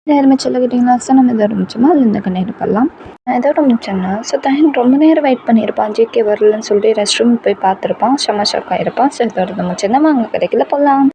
நேரமே சொல்லிக்கிட்டிங்களா சார் நம்ம இதோட முடிச்சோமா இல்லை இந்த கண்ணீர் பண்ணலாம் இதோட முடிச்சோன்னா ஸோ தயன் ரொம்ப நேரம் வெயிட் பண்ணியிருப்பான் ஜிகே வரலன்னு சொல்லிட்டு ரெஸ்ட் ரூம் போய் பார்த்துருப்பான் செம்ம ஷாக் ஆகிருப்பான் ஸோ இதோட முடிச்சோன்னா அங்கே கிடைக்கல போகலாம்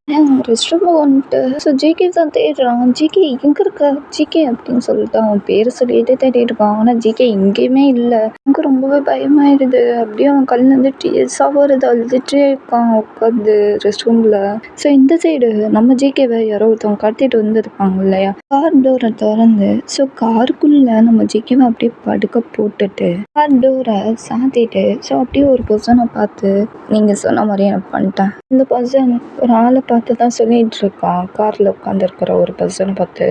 ரெஸ்ட் ரூம் வந்துட்டு ஸோ ஜிகே தான் தேடுறான் ஜிகே எங்கே இருக்க ஜிகே அப்படின்னு சொல்லிட்டு அவன் பேர் சொல்லிட்டு தேடிட்டு இருக்கான் ஆனால் ஜிகே எங்கேயுமே இல்லை எனக்கு ரொம்பவே பயமாயிடுது அப்படியே அவன் கல்லேருந்து டீஸாக வருது அழுதுட்டே இருக்கான் உட்காந்து ரெஸ்ட் ரூமில் ஸோ இந்த சைடு நம்ம ஜிகேவை யாரோ ஒருத்தவங்க கடத்திட்டு வந்துருப்பாங்க இல்லையா கார் டோரை திறந்து ஸோ காருக்குள்ளே நம்ம ஜிகேவை அப்படியே படுக்க போட்டுட்டு கார் டோரை சாத்திட்டு ஸோ அப்படியே ஒரு பர்சனை பார்த்து நீங்கள் சொன்ன மாதிரியே நான் பண்ணிட்டேன் இந்த பர்சன் ஒரு ஆளை பார்த்து தான் சொல்லிட்டு இருக்கான் காரில் உட்காந்துருக்கிற ஒரு பர்சனை பார்த்து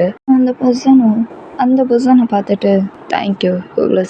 அந்த பர்சனை பார்த்துட்டு தேங்க்யூ இவ்வளோ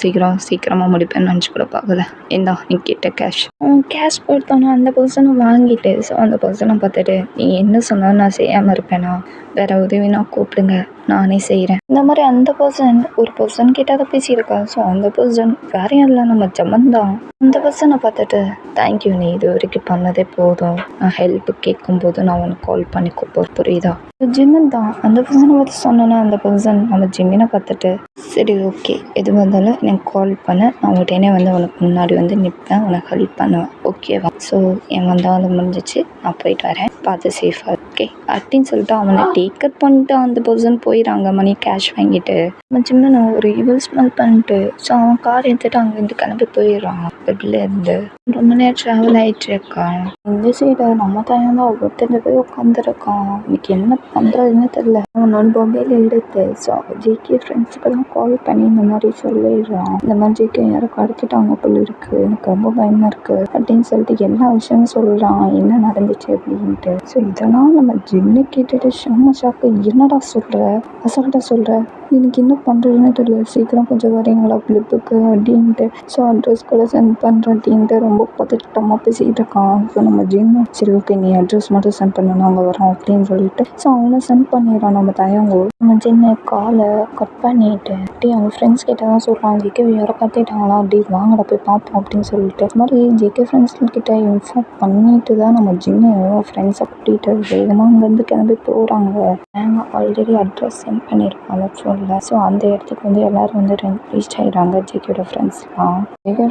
சீக்கிரமாக முடிப்பேன்னு நினச்சி கூட பார்க்கல இந்தா நீ கிட்ட கேஷ் கொடுத்தோன்னா அந்த பர்சனை வாங்கிட்டு ஸோ அந்த பர்சனை பார்த்துட்டு நீ என்ன சொன்னாலும் நான் செய்யாமல் இருப்பேனா வேறு உதவினா கூப்பிடுங்க நானே செய்கிறேன் இந்த மாதிரி அந்த பர்சன் ஒரு பர்சன் கிட்ட அதை பேசியிருக்கா ஸோ அந்த பர்சன் வேற யாரில் நம்ம ஜமன் தான் அந்த பர்சனை பார்த்துட்டு தேங்க்யூ நீ இது வரைக்கும் பண்ணதே போதும் நான் ஹெல்ப்பு கேட்கும்போது நான் உனக்கு கால் பண்ணி கூப்பிட்டு புரியுதா ஜிம்மன் தான் அந்த பர்சனை பார்த்து சொன்னோன்னா அந்த பர்சன் நம்ம ஜிம்மினை பார்த்துட்டு சரி ஓகே எது வந்தாலும் எனக்கு கால் பண்ண நான் உடனே வந்து உனக்கு முன்னாடி வந்து நிற்பேன் உனக்கு ஹெல்ப் பண்ணுவேன் ஓகேவா ஸோ என் வந்தாலும் முடிஞ்சிச்சு நான் போயிட்டு வரேன் பார்த்து சேஃபாக ஓகே அப்படின்னு சொல்லிட்டு அவனை டேக்கர் பண்ணிட்டு அந்த பர்சன் போயிடறாங்க மணி கேஷ் வாங்கிட்டு நம்ம ஜிம்மனை ஒரு ஈவில் ஸ்மெல் பண்ணிட்டு ஸோ அவன் கார் எடுத்துட்டு அங்கேருந்து கிளம்பி போயிடுறான் பெட்ல இருந்து ரொம்ப நேரம் ட்ராவல் ஆகிட்டு இருக்கான் இந்த சைடு நம்ம தான் ஒருத்தர் போய் உட்காந்துருக்கான் இன்னைக்கு என்ன பண்ணுறதுன்னு தெரியல அவனோட மொபைல் எடுத்து ஸோ ஜிகே ஃப்ரெண்ட்ஸுக்கு தான் கால் பண்ணி இந்த மாதிரி சொல்லிடுறான் இந்த மாதிரி ஜிகே யாரோ கடத்திட்டாங்க போல இருக்குது எனக்கு ரொம்ப பயமாக இருக்குது அப்படின்னு சொல்லிட்டு எல்லா விஷயமும் சொல்கிறான் என்ன நடந்துச்சு அப்படின்ட்டு ஸோ இதெல்லாம் நம்ம ஜிம்மு கேட்டுட்டு செம்ம ஷாக்கு என்னடா சொல்கிற அசால்ட்டாக சொல்கிற எனக்கு என்ன பண்ணுறதுன்னு தெரியல சீக்கிரம் கொஞ்சம் வரீங்களா ஃப்ளிப்புக்கு அப்படின்ட்டு ஸோ அட்ரஸ் கூட சென்ட் பண்ணுறேன் அப்படின்ட்டு ரொம்ப பதட்டமாக பேசிகிட்டு இருக்கான் ஸோ நம்ம ஜிம்மு சரி ஓகே நீ அட்ரஸ் மட்டும் சென்ட் பண்ணணும் அங்கே வரோம் அப்படின்னு சொல்லிட்டு ஸோ அவனை சென்ட் பண்ணிடுறான் நம்ம தயங்கோ நம்ம ஜிம்மு காலை கட் பண்ணிட்டு அப்படி அவங்க ஃப்ரெண்ட்ஸ் கிட்ட தான் சொல்கிறான் ஜிகே யாரோ கத்திட்டாங்களா அப்படி வாங்கடா போய் பார்ப்போம் அப்படின்னு சொல்லிட்டு இது மாதிரி ஜிகே ஃப்ரெண்ட்ஸ் கிட்ட இன்ஃபார்ம் பண்ணிட்டு தான் நம்ம ஜிம்மு ஃப்ரெண்ட்ஸை கூட்டிகிட்டு வேகமாக அங்கேருந்து கிளம்பி போகிறாங்க நாங்கள் ஆல்ரெடி அட்ரஸ் சென்ட் பண்ணியிருப்பாங்க ஃபோனில் ஸோ அந்த இடத்துக்கு வந்து எல்லோரும் வந்து ரீச் ஆகிடுறாங்க ஜிகேயோட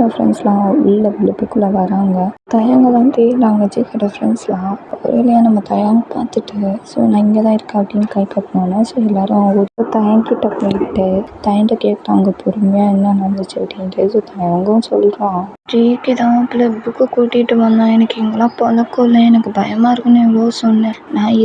ஃப்ரெண்ட்ஸ்லாம் உள்ள பிளிப்புக்குள்ளே வராங்க தயங்க தான் தேடுறாங்க ஜிகேயோட ஃப்ரெண்ட்ஸ்லாம் ஒருவேளையா நம்ம தயங்க பார்த்துட்டு ஸோ நான் இங்கே தான் இருக்கேன் அப்படின்னு கை கட்டினோன்னா ஸோ எல்லோரும் அவங்க தயங்கிட்ட போயிட்டு தயன்ட்ட கேட்டாங்க பொறுமையாக என்ன நடந்துச்சு அப்படின்ட்டு ஸோ தயங்கவும் சொல்கிறான் ஜிகே தான் பிளப்புக்கு கூட்டிகிட்டு வந்தான் எனக்கு எங்கெல்லாம் பழக்கம் இல்லை எனக்கு பயமாக இருக்குன்னு எவ்வளோ சொன்னேன் நான்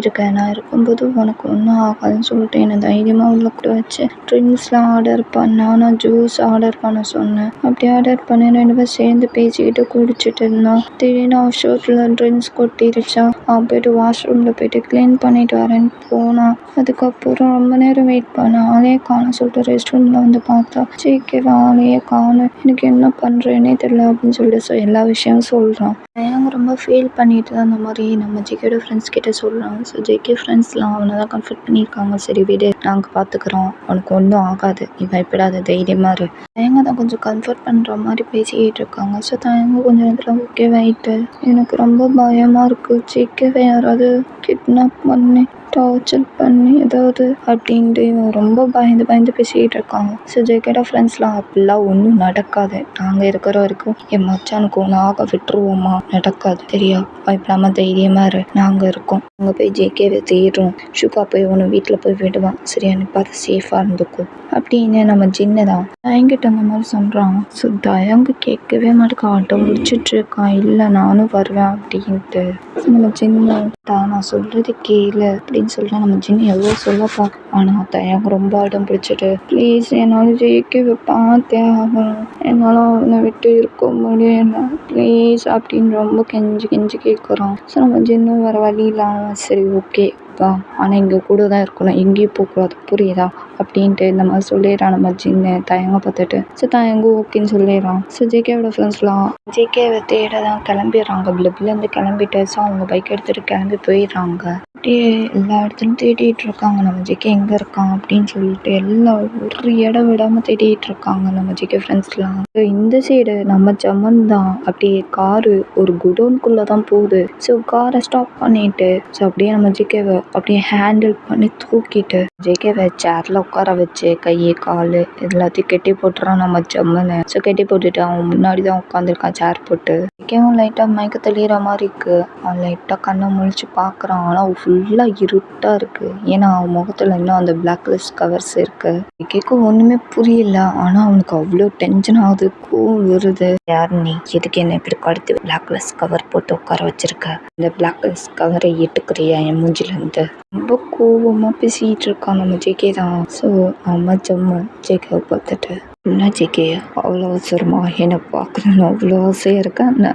இருக்கும்போது உனக்கு ஒன்றும் ஆகாதுன்னு சொல்லிட்டு என்னை தைரியமாக உள்ள கூட வச்சு ட்ரிங்க்ஸ்லாம் ஆர்டர் பண்ணால் நான் ஜூஸ் ஆர்டர் பண்ண சொன்னேன் அப்படி ஆர்டர் பண்ணி 2 பேரும் சேர்ந்து பேசிக்கிட்டு குடிச்சிட்டு இருந்தோம் திடீர்னு அவன் ஷர்ட்டில் ட்ரிங்க்ஸ் கொட்டிருச்சா அவன் போய்ட்டு வாஷ்ரூமில் போய்ட்டு க்ளீன் பண்ணிட்டு வரேன்னு போனான் அதுக்கப்புறம் ரொம்ப நேரம் வெயிட் பண்ணேன் ஆளையே காணும் சொல்லிட்டு ரெஸ்ட் ரூமில் வந்து பார்த்தா ஜிகேவை ஆளையே காணும் எனக்கு என்ன பண்ணுறேன்னே தெரியல அப்படின்னு சொல்லிட்டு ஸோ எல்லா விஷயமும் சொல்கிறான் நாங்கள் ரொம்ப ஃபீல் பண்ணிட்டு தான் அந்த மாதிரி நம்ம ஜிகேயோட ஃப்ரெண்ட்ஸ் கிட்ட சொல்கிறோம் ஸோ ஜிகே ஃப்ரெண்ட்ஸ்லாம் அவனை தான் கம்ஃபர்ட் பண்ணியிருக்காங்க சரி விடு நாங்கள் பார்த்துக்குறோம் உனக்கு ஒன்றும் ஆகாது நீ பயப்படாத தைரியமாக இரு தயங்க தான் கொஞ்சம் கம்ஃபர்ட் பண்ணுற மாதிரி பேசிக்கிட்டு இருக்காங்க ஸோ தயங்க கொஞ்சம் நேரத்தில் ஓகே ஆகிட்டு எனக்கு ரொம்ப பயமாக இருக்குது ஜிகேவை யாராவது கிட்னாப் பண்ணி டார்ச்சர் பண்ணி ஏதாவது அப்படின்ட்டு இவன் ரொம்ப பயந்து பேசிக்கிட்டு இருக்காங்க ஸோ ஜிகேயோட ஃப்ரெண்ட்ஸ்லாம் அப்படிலாம் ஒன்றும் நடக்காது நாங்கள் இருக்கிற வரைக்கும் என் மச்சானுக்கு ஒன்று ஆக விட்டுருவோமா நடக்காது சரியா பயப்படாமல் தைரியமாக இரு நாங்கள் இருக்கோம் அங்கே போய் ஜிகேவை தேடுறோம் ஷுகா போய் ஒன்று வீட்டில் போய் விடுவான் சரியா நீ பார்த்து சேஃபாக இருந்துக்கும் அப்படின்னு நம்ம ஜின்னு தான் தயங்கிட்ட அந்த மாதிரி சொல்கிறான் ஸோ தயங்கு கேட்கவே மாட்டேங்க ஆட்டம் முடிச்சிட்டு இருக்கான் இல்லை நானும் வருவேன் அப்படின்ட்டு நம்ம ஜின்னு தான் நான் சொல்கிறது கேளு அப்படின்னு சொல்லிட்டு நம்ம ஜின்னு எவ்வளோ சொல்லப்பா ஆனால் தயங்க ரொம்ப ஆட்டம் பிடிச்சிட்டு ப்ளீஸ் என்னால் ஜெயிக்கவே பார்த்தே ஆகணும் என்னால் அவனை விட்டு இருக்க முடியல ப்ளீஸ் அப்படின்னு ரொம்ப கெஞ்சி கேட்குறான் ஸோ நம்ம ஜின்னு வர வழி இல்லாமல் சரி ஓகே ஆனால் இங்கே கூட தான் இருக்கணும் எங்கேயும் போகக்கூடாது புரியுதா அப்படின்ட்டு இந்த மாதிரி சொல்லிடுறான் நம்ம ஜின்னு தயங்க பார்த்துட்டு ஸோ தயங்கும் ஓகேன்னு சொல்லிடுறான் ஸோ ஜிகேவோட ஃப்ரெண்ட்ஸ்லாம் ஜிகேவை தேட தான் கிளம்பிடுறாங்க பிளப்லேருந்து கிளம்பிட்டு ஸோ அவங்க பைக் எடுத்துகிட்டு கிளம்பி போயிடுறாங்க அப்படியே எல்லா இடத்துலையும் தேடிட்டு இருக்காங்க நம்ம ஜிகே எங்கே இருக்கான் அப்படின்னு சொல்லிட்டு எல்லாம் ஒரு இடம் விடாமல் தேடிட்டு இருக்காங்க நம்ம ஜிகே ஃப்ரெண்ட்ஸ்லாம் ஸோ இந்த சைடு நம்ம ஜமன் தான் அப்படியே காரு ஒரு குடோனுக்குள்ளே தான் போகுது ஸோ காரை ஸ்டாப் பண்ணிட்டு ஸோ அப்படியே நம்ம ஜிகேவை அப்படியே ஹேண்டில் பண்ணி தூக்கிட்டு ஜேகேவை சேர்ல உட்கார வச்சு கை கால் எல்லாத்தையும் கெட்டி போட்டுறான் நம்ம ஜம்முன்னு. ஸோ கெட்டி போட்டுட்டு அவன் முன்னாடி தான் உட்காந்துருக்கான் சேர் போட்டு. ஜேகேவும் லைட்டாக மயக்க தெளிகிற மாதிரி இருக்கு. அவன் லைட்டாக கண்ணை முழிச்சு பார்க்குறான். ஆனால் ஃபுல்லாக இருட்டாக இருக்கு. ஏன்னா அவன் முகத்தில் இன்னும் அந்த பிளாக்லெஸ் கவர்ஸ் இருக்கு. ஜேகேக்கும் ஒன்றுமே புரியல. ஆனால் அவனுக்கு அவ்வளோ டென்ஷன் ஆகுது, கோவம் வருது. யார் நீ? எதுக்கு என்ன இப்படி கடுத்து பிளாக்லெஸ் கவர் போட்டு உட்கார வச்சிருக்க? இந்த பிளாக்லெஸ் கவரை எட்டுக்கிறியா என் மூஞ்சிலேருந்து? ரொம்ப கோவமாக பேசிகிட்டு இருக்கான் நம்ம ஜேகே தான். ஸோ நம்ம ஜம்மு ஜேகேவை பார்த்துட்டு, என்ன ஜேகே அவ்வளோ அவசரமா என்னை பார்க்கணுன்னு அவ்வளோ ஆசையாக இருக்கா என்ன?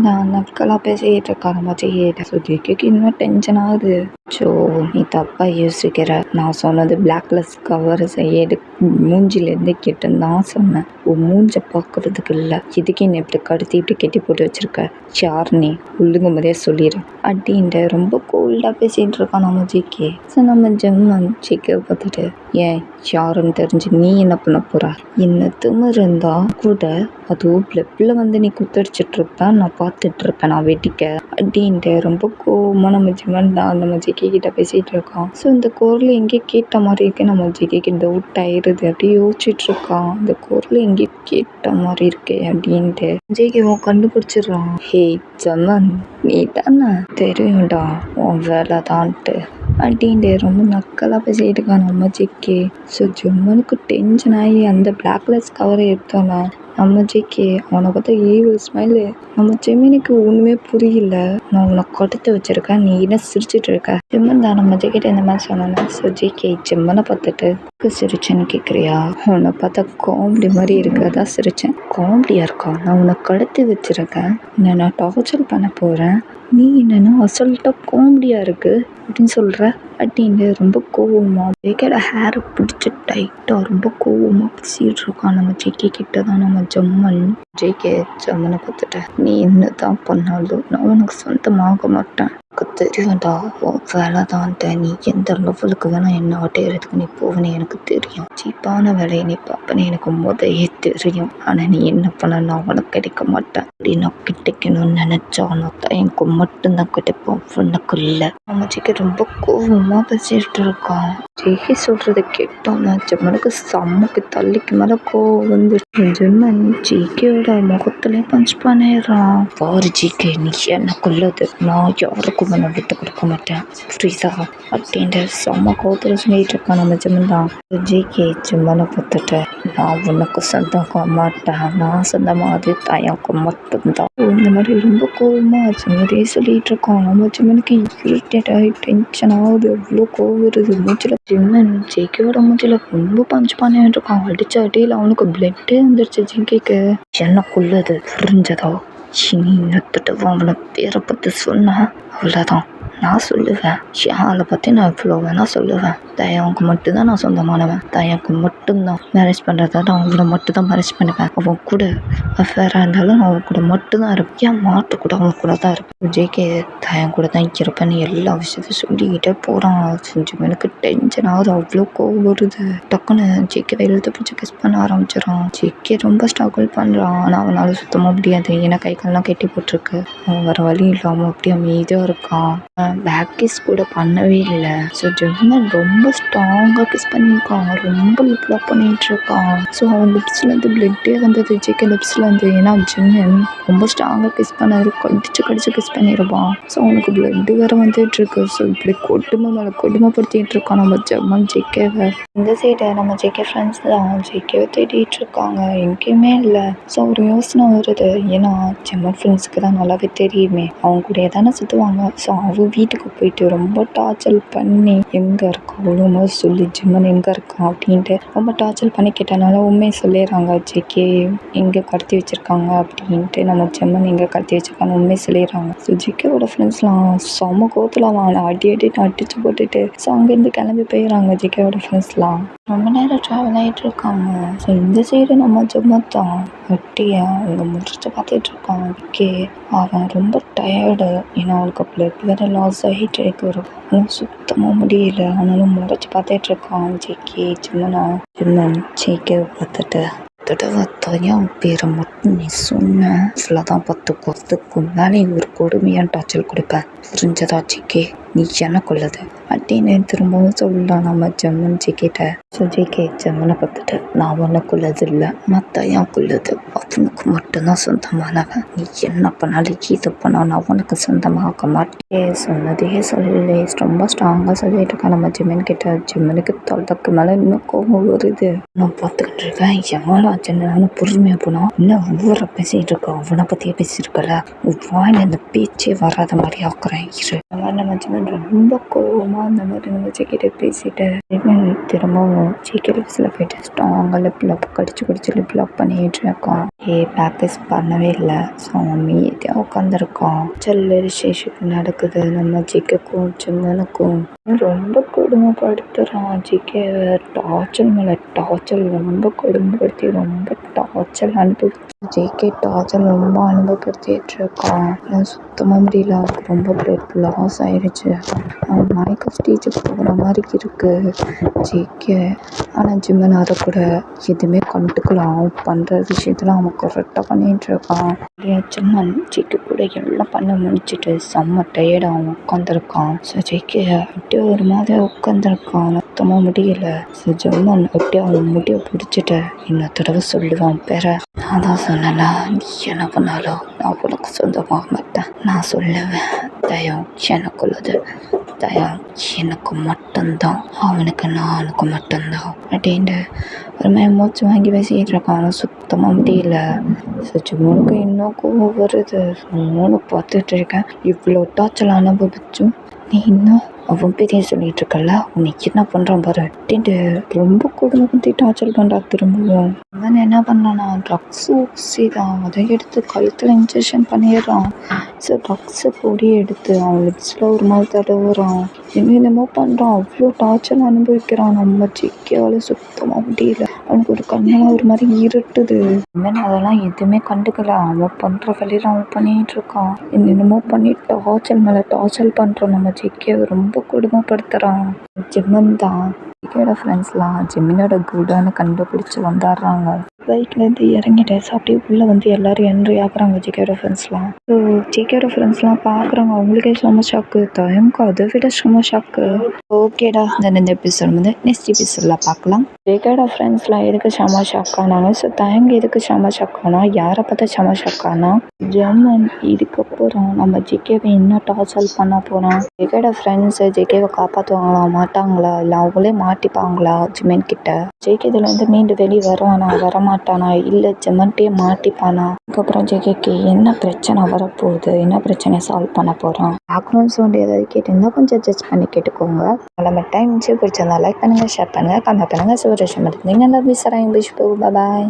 நான் நக்கலாக பேசிக்கிட்டு இருக்கா நம்ம ஜேகே. ஸோ ஜேகேக்கு இன்னும் டென்ஷன் ஆகுது. ஸோ நீ தப்பாக யோசிக்கிற. நான் சொன்னது பிளாக்லெஸ் கவர்ஸை மூஞ்சிலேருந்து கெட்டுன்னு தான் சொன்னேன். உன் மூஞ்சை பார்க்கறதுக்கு இல்லை. எதுக்கு என்னை இப்படி கடுத்து இப்படி கெட்டி போட்டு வச்சிருக்க? யார் நீ? ஒழுங்கு முறையாக சொல்லிடு அப்படின்ட்டு ரொம்ப கோல்டாக பேசிகிட்டு இருக்கான் நம்ம ஜேகே. ஸோ நம்ம ஜம்மன் ஜேகேவை பார்த்துட்டு, ஏன் யாருன்னு தெரிஞ்சு நீ என்ன பண்ண போற? என்ன திமிரு இருந்தா கூட அதுவும் பிளப்பில் வந்து நீ குத்தடிச்சிட்டு இருப்ப, நான் பார்த்துட்டு இருப்பேன், நான் வெட்டிக்க அப்படின்ட்டு ரொம்ப கோவமாக நம்ம ஜம்மன் தான் நம்ம ஜேகே கிட்ட பேசிகிட்டு இருக்கான். ஸோ இந்த குரல் எங்கே கேட்ட மாதிரி இருக்கு. நம்ம ஜேகேக்கு டவுட் ஆயிடுது. அப்படியே யோசிச்சுட்டு இருக்கான், இந்த குரல் எங்கே கேட்ட மாதிரி இருக்கு அப்படின்ட்டு. ஜேகேவும் கண்டுபிடிச்சிடுறான். ஹே ஜம்மன், நீ தானே? தெரியும்டா உன் வேலை தான்ட்டு அப்படின்ட்டு ரொம்ப நக்கலாக பேசிகிட்டு இருக்கான் நம்ம ஜேகே. ஸோ ஜம்மனுக்கு டென்ஷன் ஆகி அந்த பிளாக்லெஸ் கவரை எடுத்தோன்னா நம்ம ஜேகே அவனை பார்த்தா ஈவில் ஸ்மைலு. நம்ம ஜெமினுக்கு ஒன்றுமே புரியல. நான் உன்னை கொடுத்து வச்சிருக்கேன், நீ என்ன சிரிச்சிட்டு இருக்க? ஜெம்மன் தான் நம்ம ஜேகிட்ட இந்த மாதிரி சொன்னேன்னா. ஸோ ஜேகே ஜெம்மனை பார்த்துட்டு, சிரிச்சேன்னு கேட்குறியா? உன்னை பார்த்தா காமெடி மாதிரி இருக்கு, அதான் சிரிச்சேன். காமெடியா இருக்கா? நான் உன்னை கடத்தி வச்சிருக்கேன், நான் டார்ச்சர் பண்ண போகிறேன், நீ என்னென்னா அசல்ட்டாக காமெடியாக இருக்குது அப்படின்னு சொல்கிற அப்படின்னு ரொம்ப கோவமாக ஜேகேட ஹேரை பிடிச்சி டைட்டாக ரொம்ப கோவமாக பேசிகிட்டு இருக்கான் நம்ம ஜேகே கிட்ட தான் நம்ம ஜம்மன். ஜேகே ஜம்மனை பார்த்துட்டு, நீ என்ன தான் பண்ணாலும் நான் உனக்கு சொந்தமாக மாட்டேன், எனக்கு தெரியும்டா உன் வேலை தான்ட்ட. நீ எந்த லெவலுக்கு வேணால் என்ன ஆட்டையறதுக்கு நீ போவனே எனக்கு தெரியும். சீப்பான வேலையை நீ பார்ப்பனே எனக்கு முதலே தெரியும். ஆனால் நீ என்ன பண்ண நான் உனக்கு கிடைக்க மாட்டேன். அப்படி நான் கிடைக்கணும்னு நினச்சானோ தான் எனக்கு மட்டும்தான் கிடைப்போம், உனக்கு இல்லை. நம்ம ஜேகே ரொம்ப கோவமாக பேசிட்டு இருக்கான். ஜேகே சொல்கிறத கேட்டோன்னா ஜம்மனுக்கு செம்மக்கு தள்ளிக்கு மேலே கோவம் வந்து ஜம்மன் ஜேகேயோட முகத்துலேயே பஞ்ச் பண்ணிடுறான். பாரு ஜேகே, நீ எனக்குள்ளது, நான் யாருக்கும் நான் விட்டு கொடுக்க மாட்டேன், புரியுதா அப்படின்ட்டு செம்ம கோவத்தில் சொல்லிட்டு இருக்கான் நம்ம ஜம்மன் தான். ஜேகே ஜம்மனை பார்த்துட்டு, நான் உனக்கு சொந்தமாக மாட்டேன், நான் சொந்தமாக தயக்கு மட்டும்தான். இந்த மாதிரி ரொம்ப கோவமாக ஜம்மனே சொல்லிட்டு இருக்கான். நம்ம ஜம்மனுக்கு இரிட்டேட் ஆகி டென்ஷன் ஆகுது, அவ்வளோ கோவம் வருது மூச்சில். ஜம்மன் ஜேகேயோட மூச்சில் ரொம்ப பஞ்ச் பண்ணிட்டு இருக்கான். அடிச்ச அடியில் அவனுக்கு பிளட்டே வந்துருச்சு ஜேகேக்கு. எனக்குள்ளது, புரிஞ்சதா? இனி நத்துட்டு அவனை பேரை பற்றி சொன்னா அவ்வளோதான், நான் சொல்லுவேன். ஷியாலை பற்றி நான் இவ்வளோ வேணால் சொல்லுவேன். தயாவுக்கு மட்டும்தான் நான் சொந்தமானவன், தயாவுக்கு மட்டும்தான் மேரேஜ் பண்ணுறதா நான் அவங்கள மட்டும்தான் மேரேஜ் பண்ணுவேன். அவன் கூட அஃபேராக இருந்தாலும் நான் அவன் கூட மட்டும்தான் இருப்பேன். என் மாட்டு கூட அவன் கூட தான் இருப்பேன். ஜேகே தயான் கூட தான் இருப்பேன்னு எல்லா விஷயத்தையும் சொல்லிக்கிட்டே போகிறான். செஞ்சு எனக்கு டென்ஷன் ஆகுது, அவ்வளோ கோவம் வருது. டக்குன்னு ஜேகே வெயிலத்தை பிடிச்சி கிஸ் பண்ண ஆரம்பிச்சிடான். ஜேகே ரொம்ப ஸ்ட்ரகிள் பண்ணுறான். ஆனால் அவனால் சுத்தமாக முடியாது. ஏன்னா கை கால்லாம் கெட்டி போட்டிருக்கு. அவன் வர வழி இல்லாமல் அப்படியே அமைதியாக இருக்கான். பேக் கிஸ் கூட பண்ணவே இல்லை. ஸோ ஜம்மன் ரொம்ப ஸ்ட்ராங்காக கிஸ் பண்ணியிருக்கான். ரொம்ப லிப்லாக் பண்ணிகிட்டு இருக்கான். ஸோ அவன் லிப்ஸ்லேருந்து பிளட்டே வந்தது ஜேகே லிப்ஸ்லேருந்து. ஏன்னா ஜம்மன் ரொம்ப ஸ்ட்ராங்காக கிஸ் பண்ணாரு, கடிச்சு கிஸ் பண்ணிடுவான். ஸோ அவனுக்கு பிளட்டு வேறு வந்துட்டு இருக்கு. ஸோ இப்படி கொடுமை மேலே கொடுமைப்படுத்திட்டு இருக்கான் நம்ம ஜம்மன் ஜேகேவை. இந்த சைடை நம்ம ஜேகே ஃப்ரெண்ட்ஸ் தான் ஜேகேவை தேடிட்டு இருக்காங்க, எங்கேயுமே இல்லை. ஸோ ஒரு யோசனை வருது. ஏன்னா ஜம்மன் ஃப்ரெண்ட்ஸுக்கு தான் நல்லாவே தெரியுமே, அவங்க கூட தானே சுற்றுவாங்க. ஸோ அவன் வீட்டுக்கு போயிட்டு ரொம்ப டார்ச்சர் பண்ணி எங்கே இருக்கான் ஒழுங்காக சொல்லி ஜம்மன் எங்கே இருக்கான் அப்படின்ட்டு ரொம்ப டார்ச்சர் பண்ணி கேட்டனால உண்மையை சொல்லிடுறாங்க. ஜேகே எங்கே கடத்தி வச்சுருக்காங்க அப்படின்ட்டு, நம்ம ஜம்மன் எங்கே கடத்தி வச்சுருக்காங்க உண்மையை சொல்லிடுறாங்க. ஸோ ஜேகேவோட ஃப்ரெண்ட்ஸ்லாம் செம்ம கோவத்தில் அவன் அடிச்சு போட்டுட்டு ஸோ அங்கேருந்து கிளம்பி போயிடுறாங்க ஜேகேவோட ஃப்ரெண்ட்ஸ்லாம். ரொம்ப நேரம் ட்ராவல் ஆகிட்டு இருக்காங்க. ஸோ இந்த சைடு நம்ம ஜம்மன் தான் வட்டியா அவங்க முடிச்சு பார்த்துட்டு இருக்கான். ஜேகே அவன் ரொம்ப டயர்டு. ஏன்னா அவனுக்கு பிளட் வேறு லாஸ் ஆகிட்டு இருக்கு. ஆனால் சுத்தமாக முடியல. ஆனாலும் முறைச்சி பார்த்துட்டு இருக்கான் ஜேகே ஜம்மன் ஜேகேவை பார்த்துட்டு, தடவை தயான் பேரை மட்டும் நீ சொன்ன ஃபுல்லாக தான் பார்த்துக்கோ, அதுக்கு மேலே ஒரு கொடுமையான டார்ச்சர் கொடுப்பேன், புரிஞ்சதா ஜேகே? நீ என்ன கொள்ளுது அப்படின்னு திரும்பவும் சொல்லலாம் நம்ம ஜெம்மன் ஜிக்கிட்ட. ஸோ ஜிகே ஜெம்மனை பார்த்துட்டு நான் ஒன்றும் கொள்ளது இல்லை, மற்ற ஏன் கொள்ளுது, அவனுக்கு மட்டும்தான் சொந்தமானவன், நீ என்ன பண்ணாலும் இது பண்ணாலும் அவனுக்கு சொந்தமாக மாட்டேன் சொன்னதே சொல்லி ரொம்ப ஸ்ட்ராங்காக சொல்லிட்டு இருக்கேன் நம்ம ஜிம்மன் கிட்ட. ஜிம்மனுக்கு தொலைக்கு மேலே இன்னும் கோவம் வருது. நான் பார்த்துக்கிட்டு இருக்கேன் எவ்வளோ சின்ன பொறுமையாக போனோம், இன்னும் ஊரை பேசிகிட்டு இருக்கோம், அவனை பற்றியே பேசியிருக்கல, வாயில் இந்த பேச்சே வராத மாதிரி ஆக்குறேன் இரு. அந்த மாதிரி நம்ம ஜிம்மன் ரொம்ப கோவமாக அந்த மாதிரி நம்ம ஜிக்கிட்ட பேசிட்டு ஜிம்மன் திரும்பவும் ஜிகே லிப்ஸில் போயிட்டு ஸ்ட்ராங்காக லிப் கடிச்சு லிப் லாக் பண்ணிட்டு இருக்கான். ப்ராக்டிஸ் பண்ணவே இல்லை. ஸோ அமைதியாக உட்காந்துருக்கான். செல்லு ரிலேஷன்ஷிப் நடக்குது நம்ம ஜிக்குக்கும் ஜிம்மனுக்கும். ரொம்ப கொடுமைப்படுத்துகிறான் ஜிகே, டார்ச்சர் மேலே டார்ச்சர் ரொம்ப கொடுமைப்படுத்தி ரொம்ப டார்ச்சர் அனுபவிச்சு ஜிகே டார்ச்சர் ரொம்ப அனுபவப்படுத்திட்டு இருக்கான். சுத்தமாக முடியல, அவனுக்கு ரொம்ப பிளட் லாஸ் ஆயிடுச்சு, அவன் மயக்க ஸ்டேஜுக்கு போகிற மாதிரி இருக்கு ஜிகே. ஆனால் ஜிம்மன் அதை கூட எதுவுமே கண்டுக்கலாம், அவன் பண்ணுற விஷயத்தில் அவன் கரெக்டாக பண்ணிகிட்டு இருக்கான். ஜிம்மன் ஜிக்கு கூட எல்லாம் பண்ண முடிச்சுட்டு செம்ம டயர்டாக அவன் உட்காந்துருக்கான். ஸோ ஜிகே அப்படியே ஒரு மாதிரி உட்காந்துருக்கான், சுத்தமாக முடியல. ஸோ ஜிம்மன் அப்படியே அவன் முடியை பிடிச்சிட்டு இன்னொரு தடவை சொல்லுவான் பேர, நான் தான் சொன்னேன்னா நீ என்ன பண்ணாலும் நான் உனக்கு சொந்தமாக மாட்டேன், நான் சொல்லுவேன் தயம் எனக்குள்ளது, தயம் எனக்கு மட்டும்தான், அவனுக்கு நானுக்கு மட்டும்தான் அப்படின்ட்டு ஒரு மாதிரி மூச்சு வாங்கி பேசிகிட்டு இருக்கான். ஆனால் சுத்தமாக முடியல. ஜிம்மனுக்கு இன்னும் கோவம் வருது. மூணு பார்த்துட்டு இருக்கேன், இவ்வளோ டார்ச்சர் அனுபவிச்சும் நீ இன்னும் அவன் பெரிய சொல்லிட்டு இருக்கல, உனக்கு என்ன பண்ணுறான் பாரு அப்படின்ட்டு ரொம்ப கொடுமை பற்றி டார்ச்சர் பண்ணுறா. திரும்பவும் அவன் என்ன பண்ணானா ட்ரக்ஸு ஊசிதான், அதை எடுத்து கழுத்தில் இன்ஜெக்ஷன் பண்ணிடுறான். ஸோ ட்ரக்ஸை பொடி எடுத்து அவன் லிப்ஸில் ஒரு மாதிரி தடவுறான், என்னென்னமோ பண்ணுறான். அவ்வளோ டார்ச்சர் அனுபவிக்கிறான் நம்ம ஜிக்கேவால் சுத்தமாக முடியல. அவனுக்கு ஒரு கண்ணெல்லாம் ஒரு மாதிரி இருட்டுது. அவன் அதெல்லாம் எதுவுமே கண்டுக்கல, அவன் பண்ணுற வேலையில் அவன் பண்ணிகிட்டு இருக்கான். என்னென்னமோ பண்ணி டார்ச்சர் மேலே டார்ச்சர் பண்ணுறான் நம்ம ஜிக்கேவை ரொம்ப கொடுமைப்படுத்துகிறான். ஜிம்மன் தான் ஜிக்கேயோட ஃப்ரெண்ட்ஸ்லாம் ஜிம்மனோட குடான்னு கண்டுபிடிச்சி வந்துடுறாங்க. பைக்லேருந்து இறங்கிட்டு அப்படியே உள்ளே வந்து எல்லோரும் என்ட்ரி ஆகுறாங்க ஜிக்கேயோட ஃப்ரெண்ட்ஸ்லாம். ஸோ ஜிக்கேயோட ஃப்ரெண்ட்ஸ்லாம் பார்க்குறாங்க, அவங்களுக்கே செம்ம ஷாக்கு, தயமுக்கு அதை விட செம்ம ஷாக்கு. ஓகேடா, இந்த எபிசோட் வந்து நெக்ஸ்ட் எபிசோடில் பார்க்கலாம். ஜிக்கேயோட ஃப்ரெண்ட்ஸ்லாம் எதுக்கு செம்ம ஷாக்கானாங்க, ஸோ தயங்கு எதுக்கு செம்ம ஷாக்கானா, யாரை பார்த்தா செம்ம ஷாக்கானா ஜெர்மன் இதுக்கப்புறம் நம்ம ஜிக்கேவை இன்னும் டார்ச்சர் பண்ண போகிறான். ஜிக்கேயோட ஃப்ரெண்ட்ஸு ஜிக்கேவை காப்பாற்றுவாங்களா மாட்டாங்களா, இல்லை அவங்களே மாட்டிப்பாங்களா ஜிம்மன் கிட்ட, ஜிகே இதுலேருந்து மீண்டும் வெளியே வருவானா வரமாட்டானா, இல்லை ஜிம்மன்ட்டே மாட்டிப்பானா, அதுக்கப்புறம் ஜிகேக்கு என்ன பிரச்சனை வரப்போகுது, என்ன பிரச்சனையை சால்வ் பண்ண போகிறான். பேக்ரவுண்ட் சவுண்ட் ஏதாவது கேட்டிருந்தா கொஞ்சம் அட்ஜஸ்ட் பண்ணி கேட்டுக்கோங்க. நம்ம டைம் பிடிச்சிருந்தா லைக் பண்ணுங்கள், ஷேர் பண்ணுங்கள், கமெண்ட் பண்ணுங்கள். சிவரேஷன் இருந்தீங்க. Love you sir, bye.